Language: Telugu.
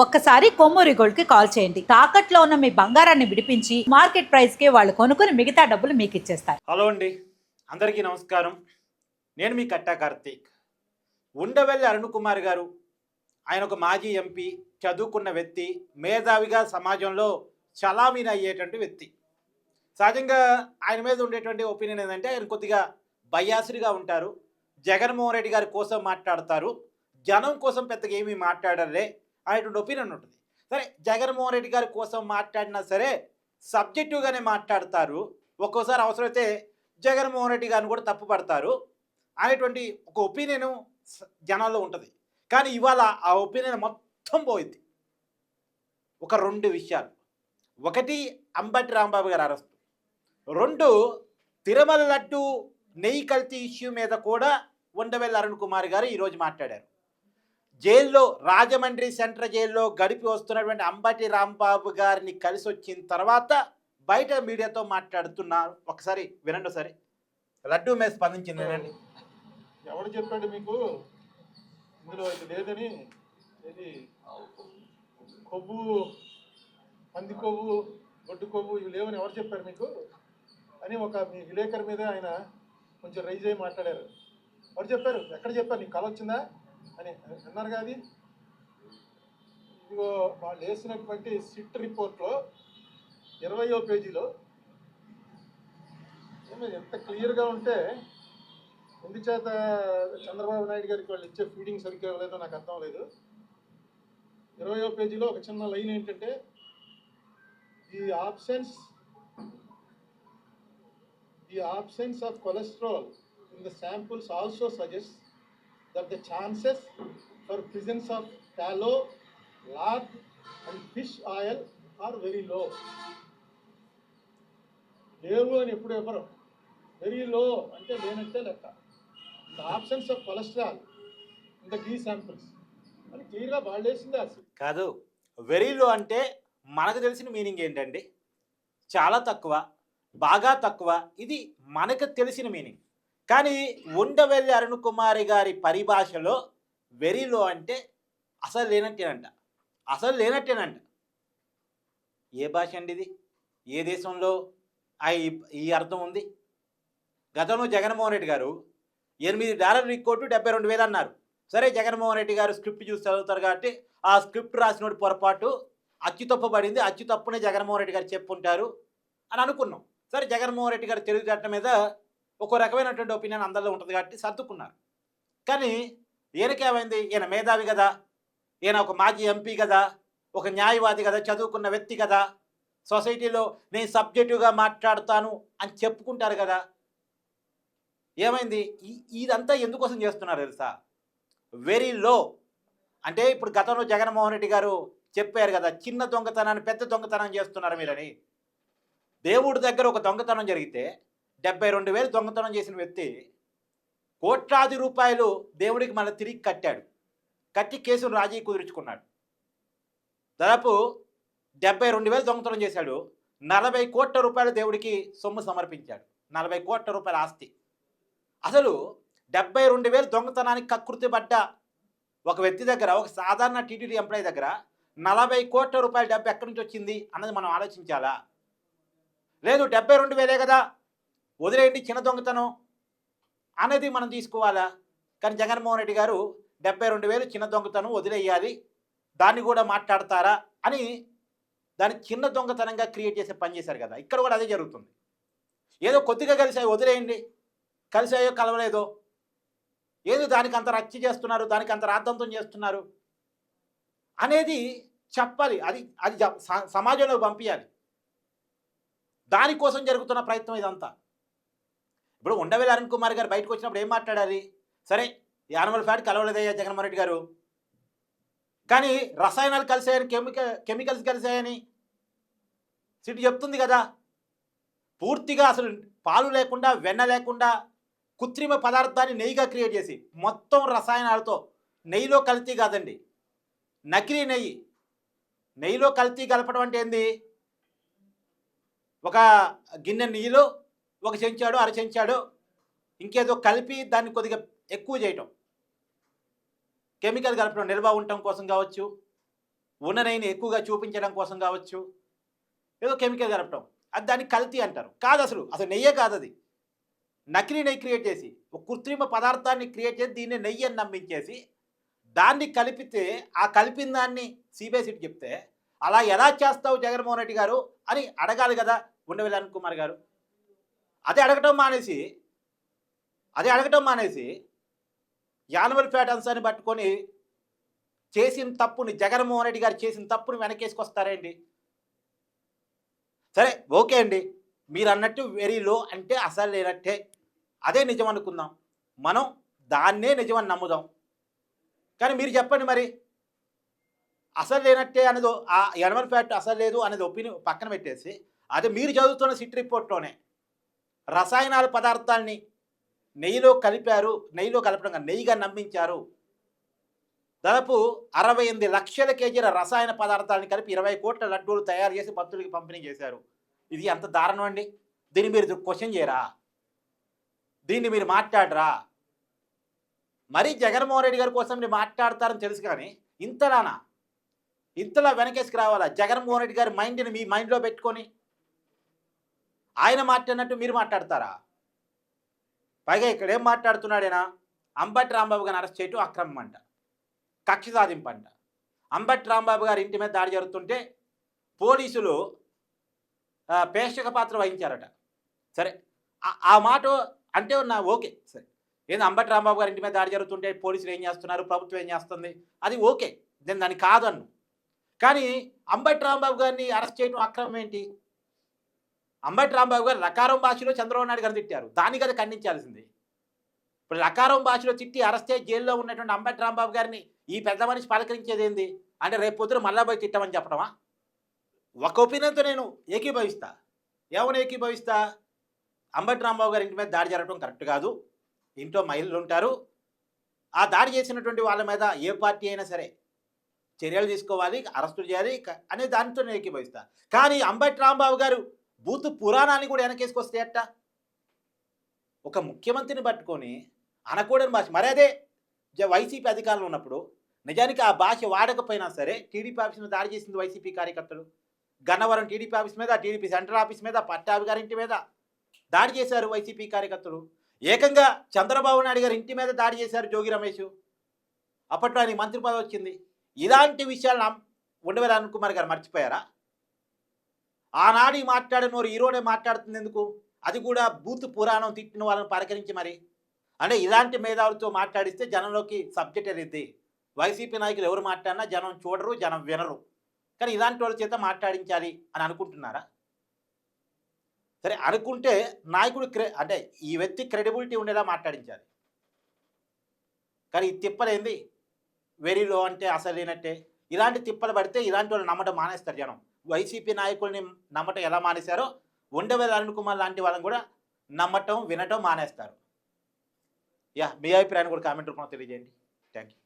ఒక్కసారి కొమ్మూరి గోల్డ్ కి కాల్ చేయండి. తాకట్లో ఉన్న మీ బంగారాన్ని విడిపించి మార్కెట్ ప్రైస్ కి వాళ్ళు కొనుక్కుని మిగతా డబ్బులు మీకు ఇచ్చేస్తారు. హలో అండి, అందరికీ నమస్కారం. నేను మీ కట్టా కార్తీక్. ఉండవెల్లి అరుణ్ కుమార్ గారు, ఆయన ఒక మాజీ ఎంపీ, చదువుకున్న వ్యక్తి, మేధావిగా సమాజంలో చలామణి అయ్యేటువంటి వ్యక్తి. సహజంగా ఆయన మీద ఉండేటువంటి ఒపీనియన్ ఏంటంటే ఆయన కొద్దిగా బయాసుడిగా ఉంటారు. జగన్మోహన్ రెడ్డి గారి కోసం మాట్లాడతారు, జనం కోసం పెద్దగా ఏమీ మాట్లాడలే అనేటువంటి ఒపీనియన్ ఉంటుంది. సరే, జగన్మోహన్ రెడ్డి గారి కోసం మాట్లాడినా సరే సబ్జెక్టివ్గానే మాట్లాడతారు. ఒక్కోసారి అవసరమైతే జగన్మోహన్ రెడ్డి గారిని కూడా తప్పు పడతారు అనేటువంటి ఒక ఒపీనియన్ జనాల్లో ఉంటుంది. కానీ ఇవాళ ఆ ఒపీనియన్ మొత్తం పోయింది. ఒక రెండు విషయాలు. ఒకటి, అంబటి రాంబాబు గారు అరెస్ట్. రెండు, తిరుమల లడ్డు నెయ్యి కల్తీ ఇష్యూ మీద కూడా ఉండవెల్లి అరుణ్ కుమార్ గారు ఈరోజు మాట్లాడారు. జైల్లో, రాజమండ్రి సెంట్రల్ జైల్లో గడిపి వస్తున్నటువంటి అంబటి రాంబాబు గారిని కలిసి వచ్చిన తర్వాత బయట మీడియాతో మాట్లాడుతున్నారు. ఒకసారి వినండి. ఒకసారి లడ్డు మీద స్పందించింది వినండి. ఎవడు చెప్పాడు మీకు ఇందులో ఇది లేదని? ఇది కొవ్వు, పంది కొవ్వు, గొడ్డు కొవ్వు ఇవి లేవని ఎవరు చెప్పారు మీకు అని ఒక మీ విలేకరు మీద ఆయన కొంచెం రైజ్ అయ్యి మాట్లాడారు. ఎవరు చెప్పారు? ఎక్కడ చెప్పారు? నీకు కళ వచ్చిందా అని అన్నారు కాదు. ఇదిగో వాళ్ళు వేసినటువంటి సిట్ రిపోర్ట్లో 20వ పేజీలో ఎంత క్లియర్గా ఉంటే ఎందుచేత చంద్రబాబు నాయుడు గారికి వాళ్ళు ఇచ్చే ఫీడింగ్ సరిగ్గా ఇవ్వలేదో నాకు అర్థం లేదు. 20వ పేజీలో ఒక చిన్న లైన్ ఏంటంటే, the absence of cholesterol in the samples also suggests that the chances for presence of tallow, lard and fish oil are very low. లేవు అని ఎప్పుడు ఎవరు? వెరీ లో అంటే లేనంటే లెక్క. The absence of cholesterol in the ghee samples అని క్లియర్గా వాళ్ళు వేసింది. అసలు కాదు, వెరీ లో అంటే మనకు తెలిసిన మీనింగ్ ఏంటండి? చాలా తక్కువ, బాగా తక్కువ. ఇది మనకు తెలిసిన మీనింగ్. కానీ ఉండవెల్లి అరుణ్ కుమార్ గారి పరిభాషలో వెరీ లో అంటే అసలు లేనట్టేనంట. అసలు లేనట్టేనంట. ఏ భాష అండి ఇది? ఏ దేశంలో ఈ అర్థం ఉంది? గతంలో జగన్మోహన్ రెడ్డి గారు $8 రిక్కోటు 72,000 అన్నారు. సరే, జగన్మోహన్ రెడ్డి గారు స్క్రిప్ట్ చూసి చదువుతారు కాబట్టి ఆ స్క్రిప్ట్ రాసినోడి పొరపాటు అచ్చు తప్పుబడింది, అచ్చు తప్పునే జగన్మోహన్ రెడ్డి గారు చెప్పుంటారు అని అనుకున్నాం. సరే, జగన్మోహన్ రెడ్డి గారు తెలుగు చట్టం మీద ఒక రకమైనటువంటి ఒపీనియన్ అందరిలో ఉంటుంది కాబట్టి సర్దుకున్నారు. కానీ ఈయనకేమైంది? ఈయన మేధావి కదా, ఈయన ఒక మాజీ ఎంపీ కదా, ఒక న్యాయవాది కదా, చదువుకున్న వ్యక్తి కదా, సొసైటీలో నేను సబ్జెక్టివ్గా మాట్లాడతాను అని చెప్పుకుంటారు కదా. ఏమైంది? ఇదంతా ఎందుకోసం చేస్తున్నారు తెలుసా? వెరీ లో అంటే ఇప్పుడు గతంలో జగన్మోహన్ రెడ్డి గారు చెప్పారు కదా, చిన్న దొంగతనాన్ని పెద్ద దొంగతనం చేస్తున్నారు మీరని. దేవుడి దగ్గర ఒక దొంగతనం జరిగితే 72,000 దొంగతనం చేసిన వ్యక్తి కోట్లాది రూపాయలు దేవుడికి మళ్ళీ తిరిగి కట్టాడు. కట్టి కేసును రాజీ కుదుర్చుకున్నాడు. దాదాపు 72,000 దొంగతనం చేశాడు. 40 కోట్ల రూపాయలు దేవుడికి సొమ్ము సమర్పించాడు. 40 కోట్ల రూపాయల ఆస్తి. అసలు 72,000 దొంగతనానికి కకృతి పడ్డ ఒక వ్యక్తి దగ్గర, ఒక సాధారణ టీటీడీ ఎంప్లాయీ దగ్గర 40 కోట్ల రూపాయల డబ్బు ఎక్కడి నుంచి వచ్చింది అన్నది మనం ఆలోచించాలా? లేదు, 72,000 కదా, వదిలేయండి చిన్న దొంగతనం అనేది మనం తీసుకోవాలా? కానీ జగన్మోహన్ రెడ్డి గారు 72,000 చిన్న దొంగతనం వదిలేయాలి, దాన్ని కూడా మాట్లాడతారా అని దాన్ని చిన్న దొంగతనంగా క్రియేట్ చేసే పని చేశారు కదా. ఇక్కడ కూడా అదే జరుగుతుంది. ఏదో కొద్దిగా కలిసాయి వదిలేయండి, కలిసాయో కలవలేదో, ఏదో దానికి అంత రచ్చ చేస్తున్నారు, దానికి అంత రాద్ధాంతం చేస్తున్నారు అనేది చెప్పాలి. అది అది సమాజంలోకి పంపించాలి. దానికోసం జరుగుతున్న ప్రయత్నం ఇదంతా. ఇప్పుడు ఉండవెల్లి అరుణ్ కుమార్ గారు బయటకు వచ్చినప్పుడు ఏం మాట్లాడాలి? సరే, యానిమల్ ఫ్యాట్ కలవలేదయ్యా జగన్మోహన్ రెడ్డి గారు, కానీ రసాయనాలు కలిసాయని, కెమికల్స్ కలిసాయని సిటీ చెప్తుంది కదా. పూర్తిగా అసలు పాలు లేకుండా, వెన్న లేకుండా కృత్రిమ పదార్థాన్ని నెయ్యిగా క్రియేట్ చేసి మొత్తం రసాయనాలతో, నెయ్యిలో కల్తీ కాదండి, నకిలీ నెయ్యి. నెయ్యిలో కల్తీ కలపడం అంటే ఏంది? ఒక గిన్నె నెయ్యిలో ఒక చెంచాడు, అర చెంచాడు ఇంకేదో కలిపి దాన్ని కొద్దిగా ఎక్కువ చేయటం, కెమికల్ కలపడం నిల్వ ఉండటం కోసం కావచ్చు, ఉన్న నెయ్యిని ఎక్కువగా చూపించడం కోసం కావచ్చు, ఏదో కెమికల్ కలపటం, అది దాన్ని కల్తీ అంటారు. కాదు, అసలు అసలు నెయ్యే కాదు, అది నకిలీ నెయ్యి క్రియేట్ చేసి ఒక కృత్రిమ పదార్థాన్ని క్రియేట్ చేసి దీన్ని నెయ్యి అని నమ్మించేసి దాన్ని కలిపితే ఆ కలిపిన దాన్ని సిబిఐసికి చెప్తే అలా ఎలా చేస్తావు జగన్మోహన్ రెడ్డి గారు అని అడగాలి కదా ఉండవల్లి అరుణ్ కుమార్ గారు. అదే అడగటం మానేసి యానిమల్ ఫ్యాట్ అంశాన్ని పట్టుకొని చేసిన తప్పుని, జగన్మోహన్ రెడ్డి గారు చేసిన తప్పుని వెనకేసుకొస్తారేంటి? సరే, ఓకే అండి, మీరు అన్నట్టు వెరీ లో అంటే అసలు లేనట్టే, అదే నిజం అనుకుందాం, మనం దాన్నే నిజం అని నమ్ముదాం. కానీ మీరు చెప్పండి మరి, అసలు లేనట్టే అనేది ఆ యానిమల్ ఫ్యాట్ అసలు లేదు అనేది ఒపీనియన్ పక్కన పెట్టేసి, అదే మీరు చదువుతున్న సిట్ రిపోర్ట్లోనే రసాయనాల పదార్థాలని నెయ్యిలో కలిపారు, నెయ్యిలో కలపడం నెయ్యిగా నమ్మించారు, దాదాపు 68 లక్షల కేజీల రసాయన పదార్థాలను కలిపి 20 కోట్ల లడ్డూలు తయారు చేసి భక్తులకి పంపిణీ చేశారు. ఇది ఎంత దారుణం అండి! దీన్ని మీరు క్వశ్చన్ చేయరా? దీన్ని మీరు మాట్లాడరా? మరీ జగన్మోహన్ రెడ్డి గారి కోసం మీరు మాట్లాడతారని తెలుసు, కానీ ఇంతలా వెనకేసుకు రావాలా? జగన్మోహన్ రెడ్డి గారి మైండ్ని మీ మైండ్లో పెట్టుకొని ఆయన మాట్లాడినట్టు మీరు మాట్లాడతారా? పైగా ఇక్కడ ఏం మాట్లాడుతున్నాడేనా, అంబటి రాంబాబు గారిని అరెస్ట్ చేయటం అక్రమం అంట, కక్ష సాధింపంట. అంబటి రాంబాబు గారి ఇంటి మీద దాడి జరుగుతుంటే పోలీసులు ప్రేక్షక పాత్ర వహించారట. సరే, ఆ మాట అంటే ఓకే, సరే, ఏంది అంబటి రాంబాబు గారి ఇంటి మీద దాడి జరుగుతుంటే పోలీసులు ఏం చేస్తున్నారు, ప్రభుత్వం ఏం చేస్తుంది, అది ఓకే, నేను దాన్ని కాదన్ను. కానీ అంబటి రాంబాబు గారిని అరెస్ట్ చేయడం అక్రమం ఏంటి? అంబటి రాంబాబు గారు లకారం భాషలో చంద్రబాబు నాయుడు గారిని తిట్టారు, దాన్ని కదా ఖండించాల్సింది. ఇప్పుడు లకారం భాషలో తిట్టి అరెస్ట్ అయ్యి జైల్లో ఉన్నటువంటి అంబటి రాంబాబు గారిని ఈ పెద్ద మనిషి పలకరించేది ఏంది అంటే, రేపు పొద్దున మళ్ళా పోయి తిట్టమని చెప్పడమా? ఒక ఒపీనియన్తో నేను ఏకీభవిస్తా. ఏమని ఏకీభవిస్తా? అంబటి రాంబాబు గారి ఇంటి మీద దాడి జరగడం కరెక్ట్ కాదు, ఇంట్లో మహిళలు ఉంటారు, ఆ దాడి చేసినటువంటి వాళ్ళ మీద ఏ పార్టీ అయినా సరే చర్యలు తీసుకోవాలి, అరెస్టులు చేయాలి అనే దానితో నేను ఏకీభవిస్తా. కానీ అంబటి రాంబాబు గారు బూతు పురాణాన్ని కూడా వెనకేసుకొస్తే అట్ట? ఒక ముఖ్యమంత్రిని పట్టుకొని అనకూడని భాష, మరి అదే వైసీపీ అధికారంలో ఉన్నప్పుడు నిజానికి ఆ భాష వాడకపోయినా సరే టీడీపీ ఆఫీస్ మీద దాడి చేసింది వైసీపీ కార్యకర్తలు. గన్నవరం టీడీపీ ఆఫీస్ మీద, టీడీపీ సెంట్రల్ ఆఫీస్ మీద, పట్టాభి గారి ఇంటి మీద దాడి చేశారు వైసీపీ కార్యకర్తలు. ఏకంగా చంద్రబాబు నాయుడు గారి ఇంటి మీద దాడి చేశారు జోగి రమేష్, అప్పట్లో ఆయనకి మంత్రి పదవి వచ్చింది. ఇలాంటి విషయాలను ఉండవల్లి అరుణ్ కుమార్ గారు మర్చిపోయారా? ఆనాడు మాట్లాడిన వారు ఈరోడే మాట్లాడుతుంది ఎందుకు? అది కూడా బూత్ పురాణం తిట్టిన వాళ్ళని పలకరించి మరి. అంటే ఇలాంటి మేధావులతో మాట్లాడిస్తే జనంలోకి సబ్జెక్ట్ అనేది. వైసీపీ నాయకులు ఎవరు మాట్లాడినా జనం చూడరు, జనం వినరు. కానీ ఇలాంటి వాళ్ళ చేత మాట్లాడించాలి అని అనుకుంటున్నారా? సరే, అనుకుంటే నాయకుడు అంటే ఈ వ్యక్తి క్రెడిబిలిటీ ఉండేలా మాట్లాడించాలి. కానీ ఈ తిప్పలేంది, వెరీ లో అంటే అసలు లేనట్టే. ఇలాంటి తిప్పలు పడితే ఇలాంటి వాళ్ళు నమ్మటం మానేస్తారు జనం. వైసీపీ నాయకుల్ని నమ్మటం ఎలా మానేశారో ఉండవల్లి అరుణ్ కుమార్ లాంటి వాళ్ళని కూడా నమ్మటం, వినటం మానేస్తారు. మీ అభిప్రాయాన్ని కూడా కామెంట్ రూపంలో తెలియజేయండి. Thank you.